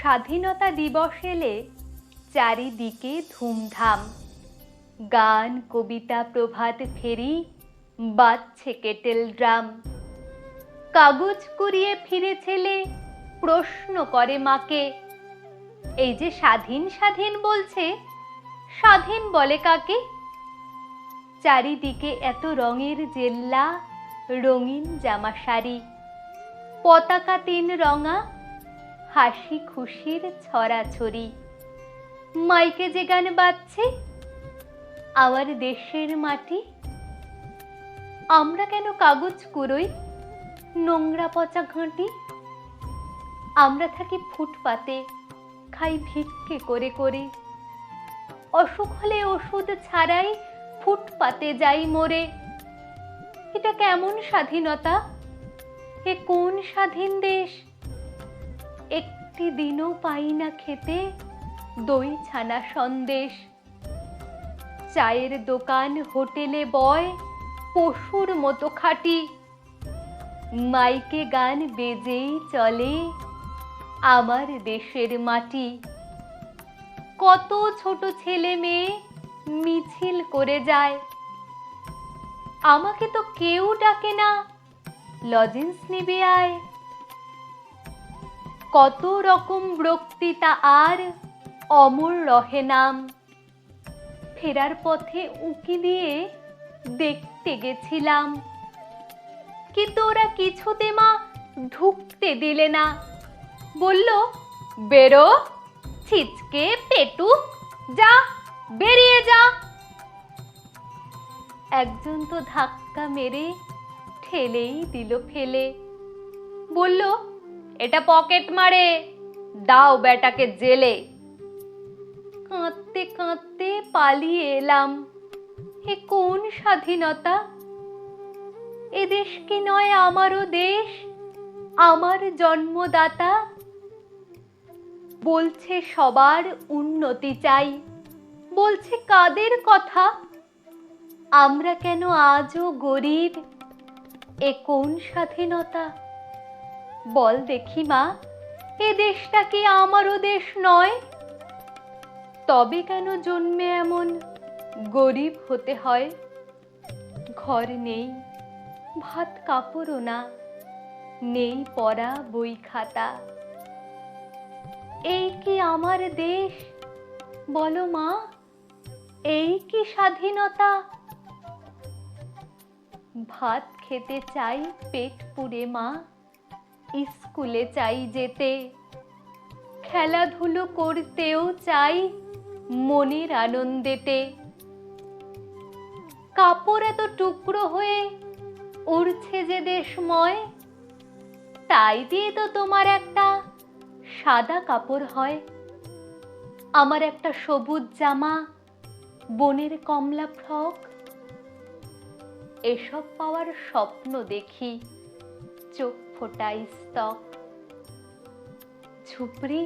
স্বাধীনতা দিবস এলে চারিদিকে ধুমধাম, গান, কবিতা, প্রভাত ফেরি, বাজছে কেটেল ড্রাম। কাগজ কুড়িয়ে ফিরে ছেলে প্রশ্ন করে মাকে, এই যে স্বাধীন স্বাধীন বলছে, স্বাধীন বলে কাকে? চারিদিকে এত রঙের জেল্লা, রঙিন জামা শাড়ি, পতাকা তিন রঙা, হাসি খুশির ছড়াছড়ি। মাইকে যে গান বাজছে, আমার দেশের মাটি। আমরা কেন কাগজ কুড়োই, নোংরা পচা ঘাঁটি? আমরা থাকি ফুটপাতে, খাই ভিক্ষে করে করে। অসুখ হলে ওষুধ ছাড়াই ফুটপাতে যাই মরে। এটা কেমন স্বাধীনতা? এ কোন স্বাধীন দেশ? একটি দিনও পাই না খেতে দই ছানা সন্দেশ। চায়ের দোকান হোটেলে বয় পশুর মতো খাটি। মাইকে গান বেজেই চলে আমার দেশের মাটি। কত ছোট ছেলে মেয়ে মিছিল করে যায়, আমাকে তো কেউ ডাকে না, লজেন্স নিবে আয়। কত রকম বক্তৃতা আর অমর রহে নাম। ফেরার পথে উঁকি দিয়ে দেখতে গেছিলাম, কিন্তু ওরা কিছুতে মা ঢুকতে দিলে না। বলল, বেরো ছিচকে পেটুক, যা বেরিয়ে যা। একজন তো ধাক্কা মেরে ঠেলেই দিল ফেলে। বলল, এটা পকেট মারে, দাও বেটাকে জেলে। কাঁদতে কাঁদতে পালিয়ে এলাম। এ কোন স্বাধীনতা? এ দেশ কি নয় আমারও দেশ, আমার জন্মদাতা? বলছে সবার উন্নতি চাই, বলছে কাদের কথা? আমরা কেন আজও গরিব? এ কোন স্বাধীনতা? বল দেখি মা, এ দেশটা কি আমারও দেশ নয়? তবে কেন জন্মে এমন গরিব হতে হয়? ঘর নেই, ভাত কাপড়ও না, নেই পড়া বই খাতা। এই কি আমার দেশ? বলো মা, এই কি স্বাধীনতা? ভাত খেতে চাই পেট পুড়ে মা, স্কুলে চাই যেতে। খেলাধুলো করতেও চাই মনের আনন্দেতে। কাপড় এত টুকরো হয়ে উড়ছে যে দেশময়, তাই দিয়ে তো তোমার একটা সাদা কাপড় হয়, আমার একটা সবুজ জামা, বনের কমলা ফ্রক। এসব পাওয়ার স্বপ্ন দেখি, চোখ ফোটাই স্তক। ঝুপড়ি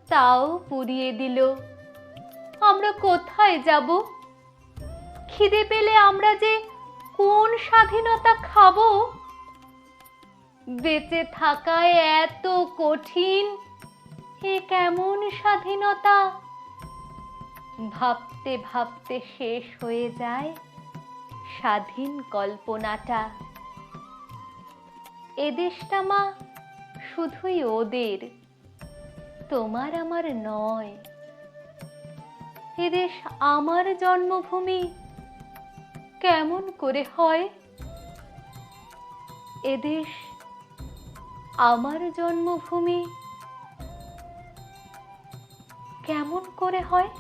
তাও পুড়িয়ে দিল, আমরা কোথায় যাব? খিদে পেলে আমরা যে কোন স্বাধীনতা খাবো? বেঁচে থাকায় এত কঠিন, এ কেমন স্বাধীনতা? ভাবতে ভাবতে শেষ হয়ে যায় স্বাধীন কল্পনাটা। এ দেশটা মা শুধুই ওদের, তোমার আমার নয়। এ দেশ আমার জন্মভূমি, কেমন করে হয়? এ দেশ আমার জন্মভূমি, কেমন করে হয়?